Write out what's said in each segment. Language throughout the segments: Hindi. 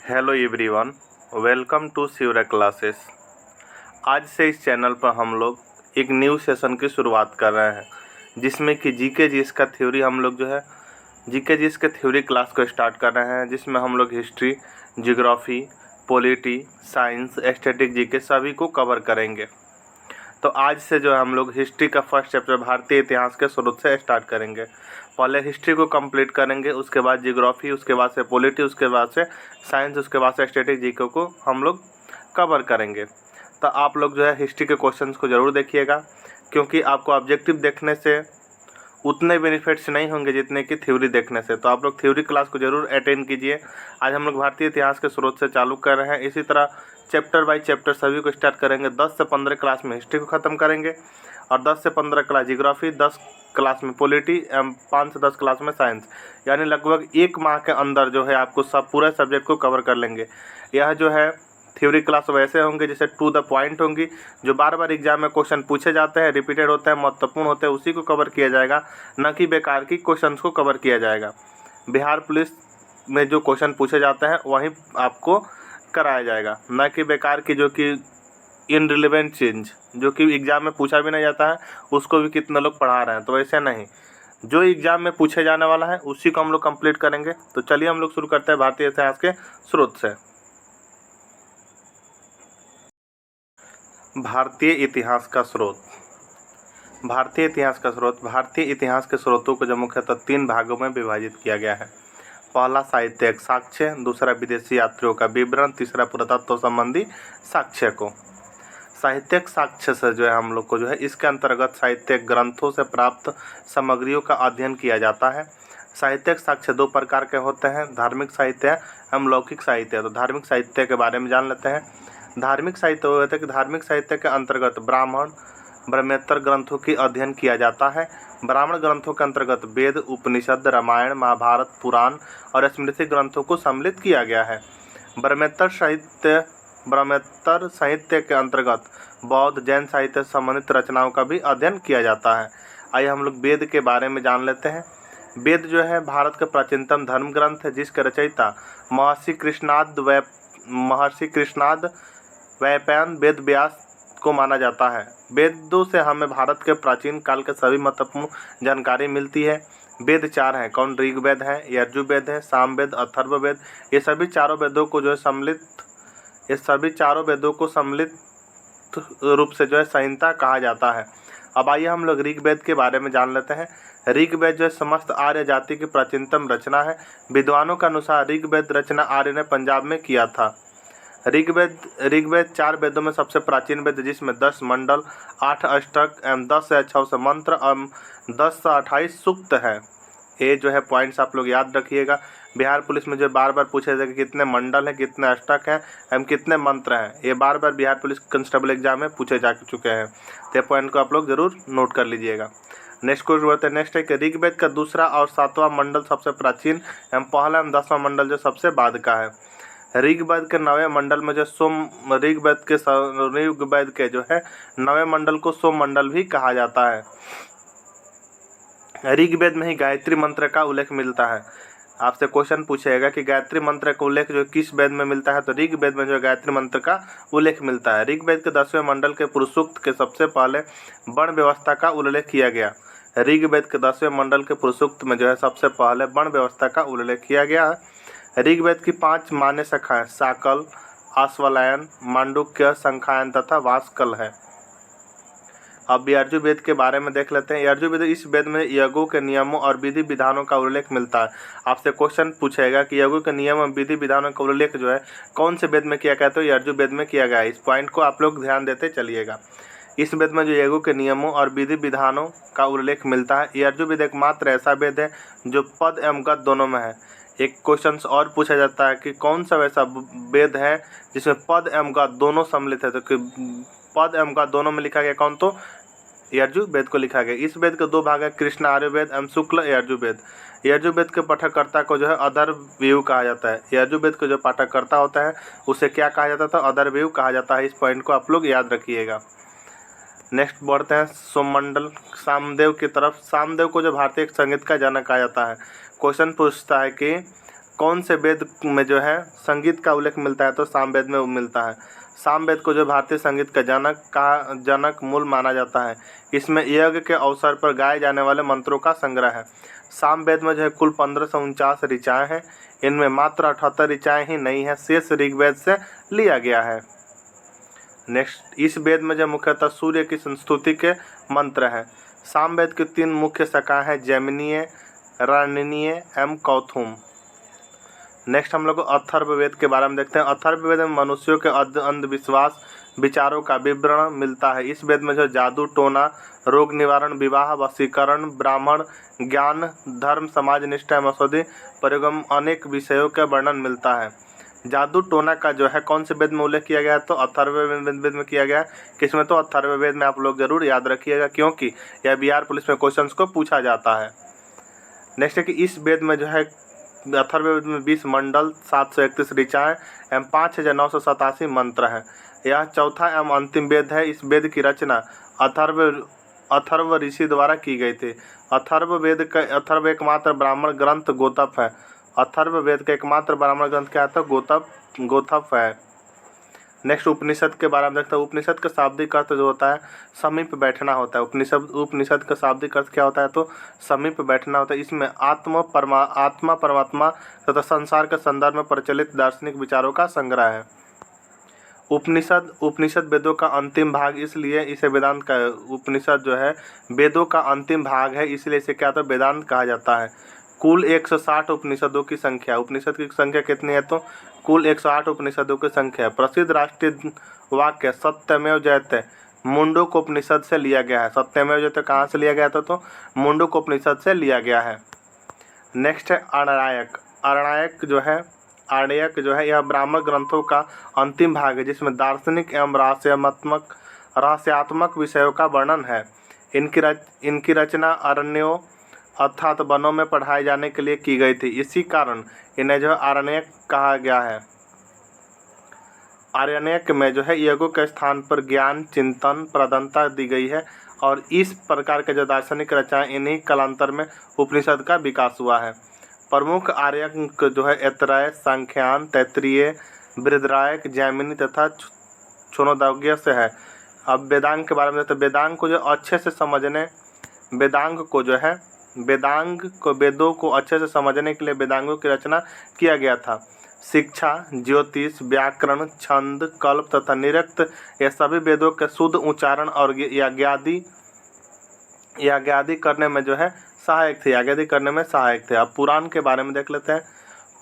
Hello everyone, welcome to Shivra classes. आज से इस चैनल पर हम लोग एक न्यू सेशन की शुरुआत कर रहे हैं जिसमें कि जीके जीएस का थ्योरी हम लोग जो है जीके जीएस के थ्योरी क्लास को स्टार्ट कर रहे हैं, जिसमें हम लोग history, geography, polity, science, static GK सभी को कवर करेंगे। तो आज से जो है हम लोग हिस्ट्री का फर्स्ट चैप्टर भारतीय इतिहास के शुरू से स्टार्ट करेंगे। पहले हिस्ट्री को कंप्लीट करेंगे, उसके बाद ज्योग्राफी, उसके बाद से पॉलिटी, उसके बाद से साइंस, उसके बाद से स्टैटिक जीके को हम लोग कवर करेंगे। तो आप लोग जो है हिस्ट्री के क्वेश्चंस को ज़रूर देखिएगा, क्योंकि आपको ऑब्जेक्टिव देखने से उतने बेनिफिट्स नहीं होंगे जितने कि थ्योरी देखने से। तो आप लोग थ्योरी क्लास को ज़रूर अटेंड कीजिए। आज हम लोग भारतीय इतिहास के स्रोत से चालू कर रहे हैं। इसी तरह चैप्टर बाय चैप्टर सभी को स्टार्ट करेंगे। 10 से 15 क्लास में हिस्ट्री को ख़त्म करेंगे और 10 से 15 क्लास ज्योग्राफी, 10 क्लास में पॉलिटी, 5 से 10 क्लास में साइंस। यानी लगभग 1 माह के अंदर जो है आपको सब पूरे सब्जेक्ट को कवर कर लेंगे। यह जो है थ्योरी क्लास वैसे होंगे जैसे टू द पॉइंट होंगी, जो बार बार एग्जाम में क्वेश्चन पूछे जाते हैं, रिपीटेड होते हैं, महत्वपूर्ण होते हैं, उसी को कवर किया जाएगा, न कि बेकार की क्वेश्चंस को कवर किया जाएगा। बिहार पुलिस में जो क्वेश्चन पूछे जाते हैं वहीं आपको कराया जाएगा, न कि बेकार की जो कि इनरिलेवेंट चीज जो कि एग्जाम में पूछा भी नहीं जाता है, उसको भी कितने लोग पढ़ा रहे हैं। तो ऐसे नहीं, जो एग्जाम में पूछे जाने वाला है उसी को हम लोग कंप्लीट करेंगे। तो चलिए हम लोग शुरू करते हैं भारतीय इतिहास के स्रोत से। भारतीय इतिहास का स्रोत। भारतीय इतिहास का स्रोत। भारतीय इतिहास के स्रोतों को जो मुख्यतः 3 भागों में विभाजित किया गया है। पहला साहित्यिक साक्ष्य, दूसरा विदेशी यात्रियों का विवरण, तीसरा पुरातत्व संबंधी साक्ष्य को। साहित्यिक साक्ष्य से जो है हम लोग को जो है इसके अंतर्गत साहित्यिक ग्रंथों से प्राप्त सामग्रियों का अध्ययन किया जाता है। साहित्यिक साक्ष्य 2 प्रकार के होते हैं, धार्मिक साहित्य एवं लौकिक साहित्य। तो धार्मिक साहित्य के बारे में जान लेते हैं। धार्मिक साहित्य वो होता है कि धार्मिक साहित्य के अंतर्गत ब्राह्मण ब्रह्मेतर ग्रंथों की अध्ययन किया जाता है। ब्राह्मण ग्रंथों के अंतर्गत वेद, उपनिषद, रामायण, महाभारत, पुराण और स्मृति ग्रंथों को सम्मिलित किया गया है। ब्रह्मेतर साहित्य के अंतर्गत बौद्ध, जैन साहित्य से संबंधित रचनाओं का भी अध्ययन किया जाता है। आइए हम लोग वेद के बारे में जान लेते हैं। वेद जो है भारत का प्राचीनतम धर्म ग्रंथ है, जिसके रचयिता महर्षि कृष्णाद वैपायन वेद व्यास को माना जाता है। वेदों से हमें भारत के प्राचीन काल के सभी महत्वपूर्ण जानकारी मिलती है। वेद 4 हैं। कौन? ऋग्वेद है, यजुर्वेद है, सामवेद, अथर्ववेद। ये सभी चारों वेदों को सम्मिलित रूप से जो है संहिता कहा जाता है। अब आइए हम लोग ऋग्वेद के बारे में जान लेते हैं। ऋग्वेद जो है समस्त आर्य जाति की प्राचीनतम रचना है। विद्वानों के अनुसार ऋग्वेद रचना आर्य ने पंजाब में किया था। ऋग्वेद 4 वेदों में सबसे प्राचीन वेद, जिसमें 10 मंडल, 8 अष्टक एवं 10 से 6 मंत्र एवं 10 से 28 सूक्त है। ये जो है पॉइंट्स आप लोग याद रखिएगा। बिहार पुलिस में जो बार बार पूछे जाए कि कितने मंडल हैं, कितने अष्टक हैं एवं कितने मंत्र हैं, ये बार बार बिहार पुलिस कांस्टेबल एग्जाम में पूछे जा चुके हैं। तो पॉइंट को आप लोग जरूर नोट कर लीजिएगा। नेक्स्ट क्वेश्चन बढ़ते हैं। नेक्स्ट है कि ऋग्वेद का दूसरा और 7वां मंडल सबसे प्राचीन एवं पहला एवं 10वां मंडल जो सबसे बाद का है। ऋग्वेद के 9वें मंडल में जो ऋग्वेद के जो है 9वें मंडल को सोम मंडल भी कहा जाता है। ऋग्वेद में ही गायत्री मंत्र का उल्लेख मिलता है। आपसे क्वेश्चन पूछेगा कि गायत्री मंत्र का उल्लेख जो किस वेद में मिलता है, तो ऋग्वेद में जो गायत्री मंत्र का उल्लेख मिलता है। ऋग्वेद के 10वें मंडल के पुरुष सूक्त के सबसे पहले वर्ण व्यवस्था का उल्लेख किया गया। ऋग्वेद के 10वें मंडल के पुरुष सूक्त में जो है सबसे पहले वर्ण व्यवस्था का उल्लेख किया गया है। ऋग्वेद की 5 मान्य शाखाएं साकल, आश्वलायन, मांडुक्य, संखायन तथा वास्कल है। अब यजुर्वेद के बारे में देख लेते हैं। यजुर्वेद, इस वेद में यज्ञों के नियमों और विधि विधानों का उल्लेख मिलता है। आपसे क्वेश्चन पूछेगा कि यज्ञों के नियम और विधि विधानों का उल्लेख जो है कौन से वेद में किया गया, तो यजुर्वेद में किया गया है। इस पॉइंट को आप लोग ध्यान देते चलिएगा। इस वेद में जो यज्ञों के नियमों और विधि विधानों का उल्लेख मिलता है। यजुर्वेद एकमात्र ऐसा वेद है जो पद एवं गद दोनों में है। एक क्वेश्चन और पूछा जाता है कि कौन सा वैसा वेद है जिसमें पद एवं गद दोनों सम्मिलित है, तो पद एवं गद दोनों में लिखा गया कौन, तो यजुर्वेद को लिखा गया। इस वेद के 2 भाग है, कृष्ण आयुर्वेद एवं शुक्ल यजुर्वेद। यजुर्वेद के पाठककर्ता को जो है अधर्वव्यूह कहा जाता है। यजुर्वेद को जो पाठककर्ता होता है उसे क्या कहा जाता था, अधर्वव्यूह कहा जाता है। इस पॉइंट को आप लोग याद रखिएगा। नेक्स्ट बढ़ते हैं सोममंडल सामदेव की तरफ। सामदेव को जो भारतीय संगीत का जनक कहा जाता है। क्वेश्चन पूछता है कि कौन से वेद में जो है संगीत का उल्लेख मिलता है? तो सामवेद में मिलता है। सामवेद को जो भारतीय संगीत का जनक मूल माना जाता है। इसमें यज्ञ के अवसर पर गाए जाने वाले मंत्रों का संग्रह है। सामवेद में जो है कुल 1549 ऋचाएँ हैं। इनमें मात्र 78 ऋचाएँ ही नहीं है, शेष ऋग्वेद से लिया गया है। नेक्स्ट, इस वेद में जो मुख्यतः सूर्य की संस्तुति के मंत्र हैं। सामवेद की 3 मुख्य शाखाएं हैं, जैमिनीय, रणनीय एवं कौथुम। नेक्स्ट हम लोग अथर्ववेद के बारे में देखते हैं। अथर्ववेद में मनुष्यों के अंधविश्वास विचारों का विवरण मिलता है। इस वेद में जो जादू टोना, रोग निवारण, विवाह, वशीकरण, ब्राह्मण ज्ञान, धर्म, समाज निष्ठा एवं औषधि प्रयोग अनेक विषयों का वर्णन मिलता है। जादू टोना का जो है कौन से वेद में उल्लेख किया गया है? तो अथर्ववेद में किया गया है। किसमें? तो अथर्ववेद में। आप लोग जरूर याद रखिएगा, क्योंकि यह बिहार पुलिस में क्वेश्चंस को पूछा जाता है। नेक्स्ट है कि इस वेद में जो है अथर्ववेद में 20 मंडल, 731 ऋचाएँ एवं 5987 मंत्र हैं। यह चौथा एवं अंतिम वेद है। इस वेद की रचना अथर्व ऋषि द्वारा की गई थी। अथर्व एकमात्र ब्राह्मण ग्रंथ गोतप है। अथर्ववेद का एकमात्र ब्राह्मण ग्रंथ क्या है? तो गोतप है। नेक्स्ट उपनिषद के बारे में देखते हैं। उपनिषद का शाब्दिक अर्थ जो होता है समीप बैठना होता है। उपनिषद का शाब्दिक अर्थ क्या होता है? तो समीप बैठना होता है। इसमें आत्मा परमात्मा तथा संसार के संदर्भ में प्रचलित दार्शनिक विचारों का संग्रह है। उपनिषद वेदों का अंतिम भाग, इसलिए इसे वेदांत का, उपनिषद जो है वेदों का अंतिम भाग है, इसलिए इसे क्या तो वेदांत कहा जाता है। कुल 160 उपनिषदों की संख्या। उपनिषद की संख्या कितनी है? तो कुल 108 उपनिषदों की संख्या है। प्रसिद्ध राष्ट्रीय वाक्य सत्यमेव जयते मुंडक उपनिषद से लिया गया है। सत्यमेव जयते कहाँ से लिया गया था? तो मुंडक उपनिषद से लिया गया है। नेक्स्ट है आरण्यक। आरण्यक जो है यह ब्राह्मण ग्रंथों का अंतिम भाग है, जिसमें दार्शनिक एवं रहस्यात्मक विषयों का वर्णन है। इनकी रचना अरण्यों अर्थात वनों में पढ़ाए जाने के लिए की गई थी। इसी कारण इन्हें जो है आरण्यक कहा गया है। आरण्यक में जो है यज्ञों के स्थान पर ज्ञान, चिंतन, प्रधानता दी गई है, और इस प्रकार के जो दार्शनिक रचनाएं इन्हीं कालांतर में उपनिषद का विकास हुआ है। प्रमुख आर्यक जो है ऐतरेय, सांख्यान, तैत्तिरीय, बृहदारण्यक, जैमिनी तथा छोनोदर्य से है। अब वेदांग के बारे में देखते हैं। वेदांग को जो अच्छे से समझने वेदों को अच्छे से समझने के लिए वेदांगों की रचना किया गया था। शिक्षा, ज्योतिष, व्याकरण, छंद, कल्प तथा निरुक्त ये सभी वेदों के शुद्ध उच्चारण और याज्ञादि करने में जो है सहायक थे। अब पुराण के बारे में देख लेते हैं।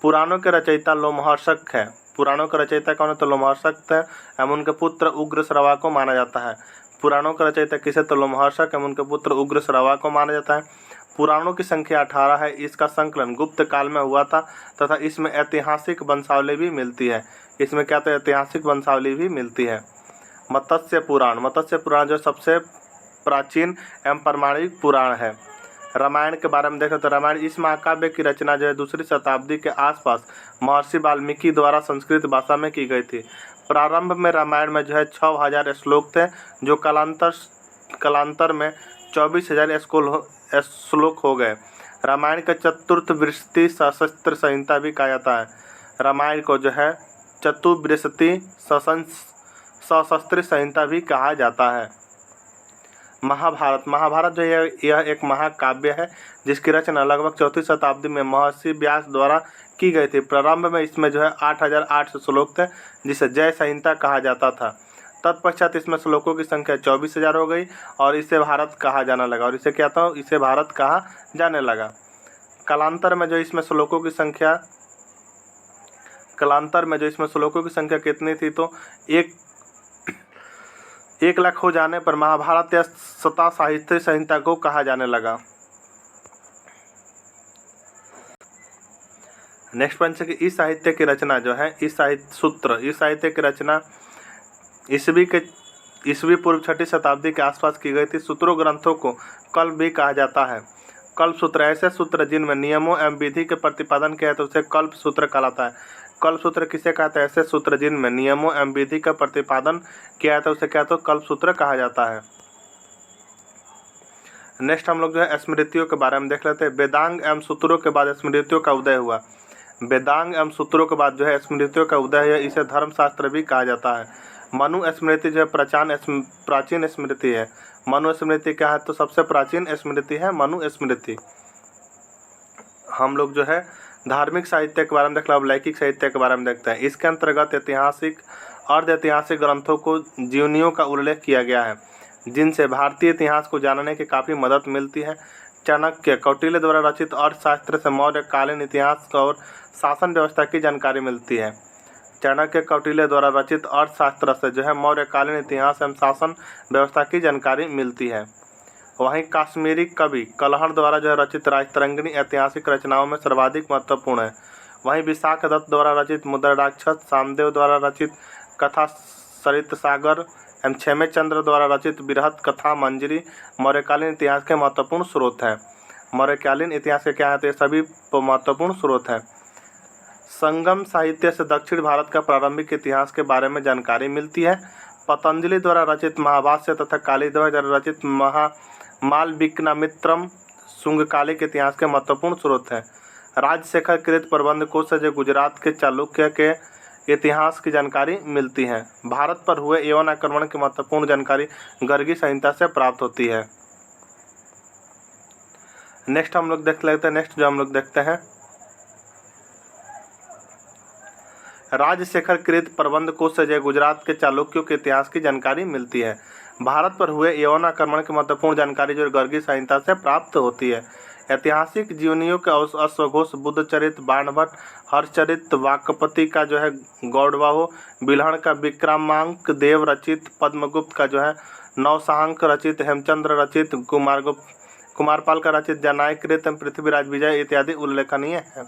पुराणों के रचयिता लोमहर्षक है। पुराणों का रचयिता कौन है? तो लोमहर्षक थे एवं उनके पुत्र उग्रश्रवा को माना जाता है। पुराणों का रचयिता किसे? तो लोमहर्षक एवं उनके पुत्र उग्रश्रवा को माना जाता है। पुराणों की संख्या 18 है। इसका संकलन गुप्त काल में हुआ था तथा इसमें ऐतिहासिक वंशावली भी मिलती है। इसमें क्या? तो ऐतिहासिक वंशावली भी मिलती है। मत्स्य पुराण जो सबसे प्राचीन एवं प्रमाणिक पुराण है। रामायण के बारे में देखें तो रामायण इस महाकाव्य की रचना जो है 2री शताब्दी के आसपास महर्षि वाल्मीकि द्वारा संस्कृत भाषा में की गई थी। प्रारंभ में रामायण में जो है 6000 श्लोक थे, जो कालांतर में 24,000 श्लोक हो गए। रामायण का चतुर्विंशति सशस्त्र संहिता भी कहा जाता है। रामायण को जो है चतुर्विंशति सशस्त्र संहिता भी कहा जाता है। महाभारत जो है यह एक महाकाव्य है, जिसकी रचना लगभग 4वीं शताब्दी में महर्षि व्यास द्वारा की गई थी। प्रारंभ में इसमें जो है 8800 श्लोक थे, जिसे जय संहिता कहा जाता था। तत्पश्चात इसमें श्लोकों की संख्या 24,000 हो गई और इसे भारत कहा जाने लगा। और इसे क्या था? इसे भारत कहा जाने लगा। कालांतर में जो इसमें श्लोकों की संख्या कितनी थी? तो 1 लाख हो जाने पर महाभारत या सता साहित्य संहिता को कहा जाने लगा। नेक्स्ट पॉइंट है कि इस साहित्य की रचना जो है इस साहित्य की रचना ईस्वी पूर्व 6ठी शताब्दी के आसपास की गई थी। सूत्रों ग्रंथों को कल्प भी कहा जाता है। कल्प सूत्र ऐसे सूत्र जिनमें नियमों एवं विधि के प्रतिपादन किया है तो उसे कल्प सूत्र कहलाता है। कल्प सूत्र किसे कहते हैं? ऐसे सूत्र जिनमें नियमों एवं विधि का प्रतिपादन किया है तो उसे क्या? तो कल्प सूत्र कहा जाता है। नेक्स्ट हम लोग जो है स्मृतियों के बारे में देख लेते हैं। वेदांग एवं सूत्रों के बाद स्मृतियों का उदय हुआ। वेदांग एवं सूत्रों के बाद जो है स्मृतियों का उदय है। इसे धर्मशास्त्र भी कहा जाता है। मनु स्मृति जो है प्राचीन स्मृति है। मनु स्मृति क्या है? तो सबसे प्राचीन स्मृति है मनु स्मृति। हम लोग जो है धार्मिक साहित्य के बारे में देख लो, अब लौकिक साहित्य के बारे में देखते हैं। इसके अंतर्गत ऐतिहासिक अर्ध ऐतिहासिक ग्रंथों को जीवनियों का उल्लेख किया गया है, जिनसे भारतीय इतिहास को जानने की काफ़ी मदद मिलती है। चाणक्य कौटिल्य द्वारा रचित अर्थशास्त्र से मौर्यकालीन इतिहास और शासन व्यवस्था की जानकारी मिलती है। चाणक्य कौटिल्य द्वारा रचित अर्थशास्त्र से जो है मौर्यकालीन इतिहास एवं शासन व्यवस्था की जानकारी मिलती है। वहीं काश्मीरी कवि कलहड़ द्वारा जो है रचित राजतरंगिणी ऐतिहासिक रचनाओं में सर्वाधिक महत्वपूर्ण है। वहीं विशाख दत्त द्वारा रचित मुद्राराक्षस, सामदेव द्वारा रचित कथा सरित सागर एवं क्षेमेचंद्र द्वारा रचित बृहत कथा मंजरी मौर्यकालीन इतिहास के महत्वपूर्ण स्रोत हैं। मौर्यकालीन इतिहास के क्या है? तो ये सभी महत्वपूर्ण स्रोत हैं। संगम साहित्य से दक्षिण भारत का प्रारंभिक इतिहास के बारे में जानकारी मिलती है। पतंजलि द्वारा रचित महाभाष्य तथा कालिदास द्वारा रचित मालविकनामित्रम शुंगकालिक इतिहास के महत्वपूर्ण स्रोत हैं। राजशेखर कृत प्रबंध कोश से जो गुजरात के चालुक्य के इतिहास की जानकारी मिलती है। भारत पर हुए यवन आक्रमण की महत्वपूर्ण जानकारी गर्गी संहिता से प्राप्त होती है। नेक्स्ट हम लोग देखते हैं राजशेखर कृत प्रबंध कोश से जो गुजरात के चालुक्यों के इतिहास की जानकारी मिलती है। भारत पर हुए यवन आक्रमण की महत्वपूर्ण जानकारी जो गर्गी संहिता से प्राप्त होती है। ऐतिहासिक जीवनियों के अश्वघोष, बुद्धचरित, बाणभट्ट, हरचरित, वाकपति का जो है गौड़वाहो, बिल्हण का विक्रमांक देव रचित, पद्मगुप्त का जो है नवसांक रचित, हेमचंद्र रचित, कुमारपाल का रचित जनायकृत, पृथ्वीराज विजय इत्यादि उल्लेखनीय है।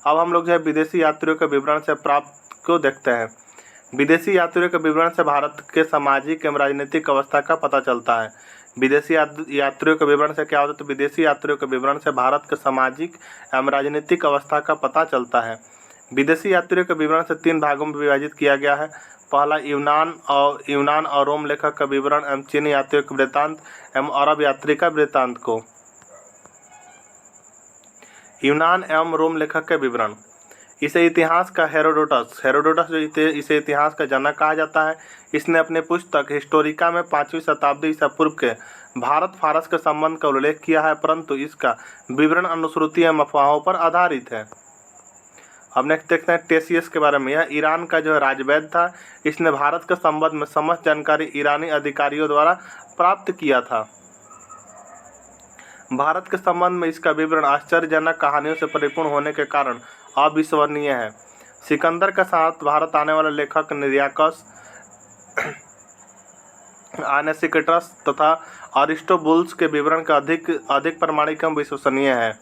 अब हम लोग जो है विदेशी यात्रियों के विवरण से प्राप्त को देखते हैं। विदेशी यात्रियों के विवरण से भारत के सामाजिक एवं राजनीतिक अवस्था का पता चलता है। विदेशी यात्रियों के विवरण से क्या होता है? तो विदेशी यात्रियों के विवरण से भारत के सामाजिक एवं राजनीतिक अवस्था का पता चलता है। विदेशी यात्रियों के विवरण से 3 भागों में विभाजित किया गया है। पहला यूनान और रोम लेखक का विवरण एवं चीनी यात्रियों के वृत्तांत एवं अरब यात्री का वृत्तांत को। यूनान एवं रोम लेखक के विवरण। इसे इतिहास का हेरोडोटस जो इसे इतिहास का जनक कहा जाता है। इसने अपने पुस्तक हिस्टोरिका में 5वीं शताब्दी ईसा पूर्व के भारत फारस के संबंध का उल्लेख किया है, परंतु इसका विवरण अनुश्रुति एवं अफवाहों पर आधारित है। अब नेक्स्ट देखते हैं टेसियस के बारे में। यह ईरान का जो है राजवैद्य था। इसने भारत के संबंध में समस्त जानकारी ईरानी अधिकारियों द्वारा प्राप्त किया था। भारत के संबंध में इसका विवरण आश्चर्यजनक कहानियों से परिपूर्ण होने के कारण अविश्वसनीय है। सिकंदर के साथ भारत आने वाले लेखक निर्याकस, आनेसिक्टस तथा अरिस्टोबुल्स के विवरण का अधिक प्रमाणिक एवं विश्वसनीय है।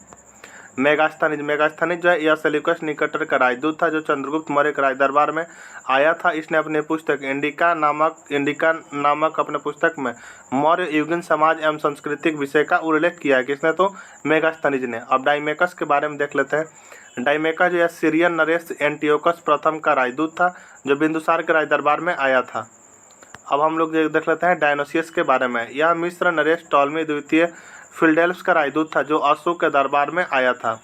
मेगास्थनीज जो है यह सेल्यूकस निकटर का राजदूत था, जो चंद्रगुप्त मौर्य के राज दरबार में आया था। इसने अपने पुस्तक इंडिका नामक अपने पुस्तक में मौर्य युगीन समाज एवं सांस्कृतिक विषय का उल्लेख किया है। किसने? तो मेगास्थनीज ने। अब डाइमेकस के बारे में देख लेते हैं। डाइमेकस जो है सीरियन नरेश एंटियोकस प्रथम का राजदूत था, जो बिंदुसार के राज दरबार में आया था। अब हम लोग देख लेते हैं डायनोसियस के बारे में। यह मिस्र नरेश टॉलमी द्वितीय फिलडेल्फ्स का राजदूत था, जो अशोक के दरबार में आया था।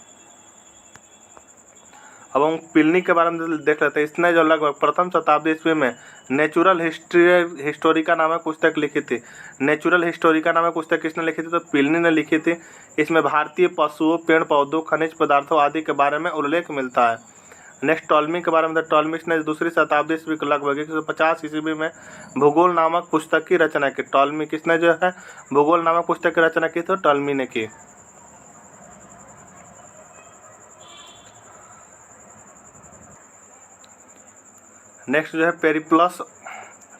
अब हम प्लिनी के बारे में देख लेते हैं। इसने जो लगभग प्रथम शताब्दी ईस्वी में नेचुरल हिस्टोरिका नामक पुस्तक लिखी थी। नेचुरल हिस्टोरिका नामक पुस्तक किसने लिखी थी? तो प्लिनी ने लिखी थी। इसमें भारतीय पशुओं, पेड़ पौधों, खनिज पदार्थों आदि के बारे में उल्लेख मिलता है। नेक्स्ट टॉलमी के बारे में। टॉलमी ने दूसरी शताब्दी ईस्वी के लगभग 150 ईस्वी में भूगोल नामक पुस्तक की रचना की। टॉलमी किसने जो है भूगोल नामक पुस्तक की रचना की? तो टॉलमी ने की। नेक्स्ट जो है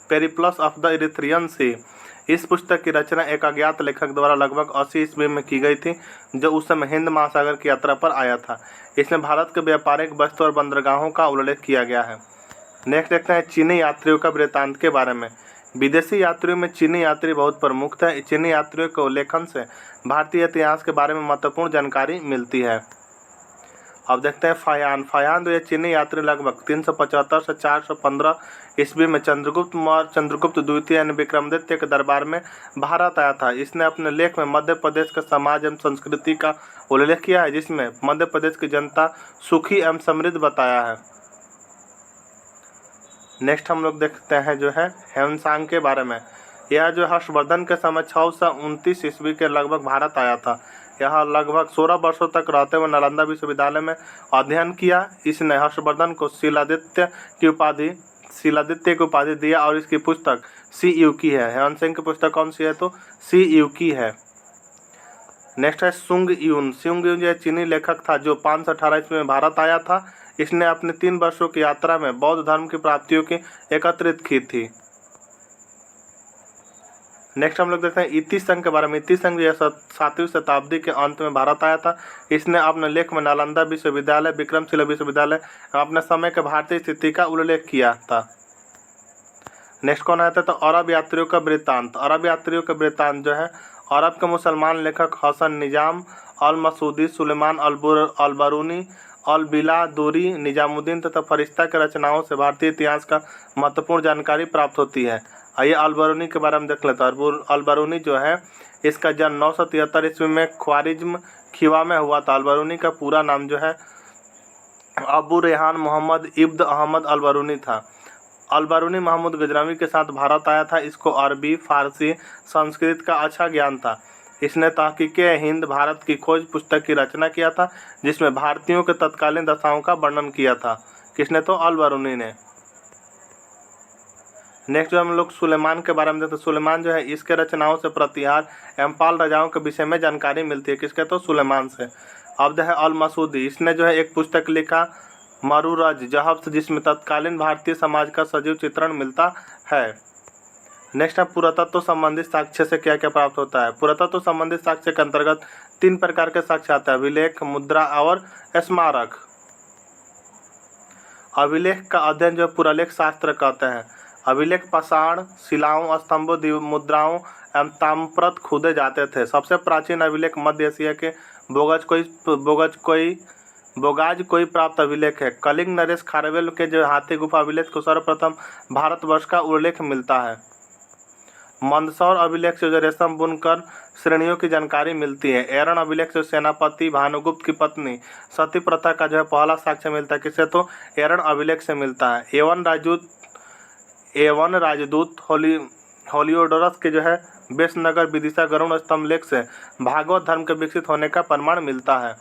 पेरिप्लस ऑफ द इरिथ्रियन सी। इस पुस्तक की रचना एक अज्ञात लेखक द्वारा लगभग 80 ईस्वी में की गई थी, जो उस समय हिंद महासागर की यात्रा पर आया था। इसमें भारत के व्यापारिक वस्तु और बंदरगाहों का उल्लेख किया गया है। नेक्स्ट देखते हैं चीनी यात्रियों का वृत्तांत के बारे में। विदेशी यात्रियों में चीनी यात्री बहुत प्रमुख थे। चीनी यात्रियों के उल्लेखन से भारतीय इतिहास के बारे में महत्वपूर्ण जानकारी मिलती है। अब देखते हैं फाहियान। फाहियान तो ये चीनी यात्री लगभग 375 से 415 ईस्वी में चंद्रगुप्त द्वितीय यानी विक्रमादित्य के दरबार में भारत आया था। इसने अपने लेख में मध्य प्रदेश के समाज एवं संस्कृति का उल्लेख किया है, जिसमें मध्य प्रदेश की जनता सुखी एवं समृद्ध बताया है। नेक्स्ट हम लोग देखते हैं जो है ह्वेनसांग के बारे में। यह जो हर्षवर्धन के समय 629 ईस्वी के लगभग भारत आया था। यह लगभग 16 वर्षों तक रहते हुए नालंदा विश्वविद्यालय में अध्ययन किया। इसने हर्षवर्धन को शिलादित्य की उपाधि दिया और इसकी पुस्तक सी यू की है। ह्वेनसांग की पुस्तक कौन सी है? तो सी यू की है। नेक्स्ट है सुंग यून। सुंग यून यह चीनी लेखक था जो 518 ईस्वी में भारत आया था। इसने अपने 3 वर्षों की यात्रा में बौद्ध धर्म की प्राप्तियों की एकत्रित की थी। नेक्स्ट हम लोग देखते हैं इति संघ के बारे में। इति संघ यह 7वीं शताब्दी के अंत में भारत आया था। इसने अपने लेख में नालंदा विश्वविद्यालय, विक्रमशिला विश्वविद्यालय अपने समय के भारतीय स्थिति का उल्लेख किया था। नेक्स्ट कौन आया था? तो अरब यात्रियों का वृत्तांत। अरब यात्रियों का वृत्तांत जो है अरब के मुसलमान लेखक हसन निजाम अल मसूदी, सुलेमान अल बरूनी, अल बिला दूरी, निजामुद्दीन तथा फरिश्ता के रचनाओं से भारतीय इतिहास का महत्वपूर्ण जानकारी प्राप्त होती है। आइए अल बरूनी के बारे में देख लेते हैं। अल बरूनी जो है इसका जन्म 973 ईस्वी में ख्वारिज्म खिवा में हुआ था। अल बरूनी का पूरा नाम जो है अबू रेहान मोहम्मद इब्न अहमद अल बरूनी था। अल बरूनी महमूद गजनवी के साथ भारत आया था। इसको अरबी, फारसी, संस्कृत का अच्छा ज्ञान था। इसने तहकीके हिंद भारत की खोज पुस्तक की रचना किया था, जिसमें भारतीयों के तत्कालीन दशाओं का वर्णन किया था। किसने? तो अल बरूनी ने। नेक्स्ट जो हम लोग सुलेमान के बारे में देखते हैं। सुलेमान जो है इसके रचनाओं से प्रतिहार एवं पाल राजाओं के विषय में जानकारी मिलती है। किसके? तो सुलेमान से। अब जो है अल मसूदी, इसने जो है एक पुस्तक लिखा मरूरज जहब, जिसमें तत्कालीन भारतीय समाज का सजीव चित्रण मिलता है। नेक्स्ट है पुरातत्व संबंधित साक्ष्य से क्या क्या प्राप्त होता है। पुरातत्व संबंधित साक्ष्य के अंतर्गत 3 प्रकार के साक्ष्य आता है: अभिलेख, मुद्रा और स्मारक। अभिलेख का अध्ययन जो पुरालेख शास्त्र कहते हैं। अभिलेख पाषाण, शिलाओं, स्तंभों, मुद्राओं एवं ताम्रपत्र खोदे जाते थे। सबसे प्राचीन अभिलेख मध्य एशिया के बोगाज प्राप्त अभिलेख है। कलिंग नरेश खारवेल के जो हाथी गुफा अभिलेख को सर्वप्रथम भारतवर्ष का उल्लेख मिलता है। मंदसौर अभिलेख से जो रेशम बुनकर श्रेणियों की जानकारी मिलती है। एरन अभिलेख से सेनापति भानुगुप्त की पत्नी सती प्रथा का जो है पहला साक्ष्य मिलता है। किससे? तो एरन अभिलेख से मिलता है। एवन राजदूत होलियोडोरस के जो है बेसनगर विदिशा गरुड़ स्तंभ लेख से भागवत धर्म के विकसित होने का प्रमाण मिलता है।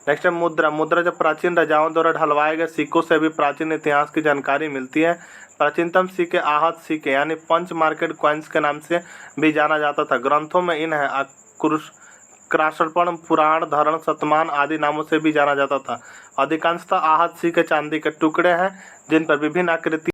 नेक्स्ट है मुद्रा। मुद्रा जब प्राचीन राजाओं द्वारा ढलवाए गए सिक्कों से भी प्राचीन इतिहास की जानकारी मिलती है। प्राचीनतम सिक्के आहत सिक्के यानी पंच मार्केट कॉइन्स के नाम से भी जाना जाता था। ग्रंथों में इन्हें क्रासर्पण, पुराण, धरण, शतमान आदि नामों से भी जाना जाता था। अधिकांशतः आहत सिक्के चांदी के टुकड़े हैं, जिन पर विभिन्न आकृति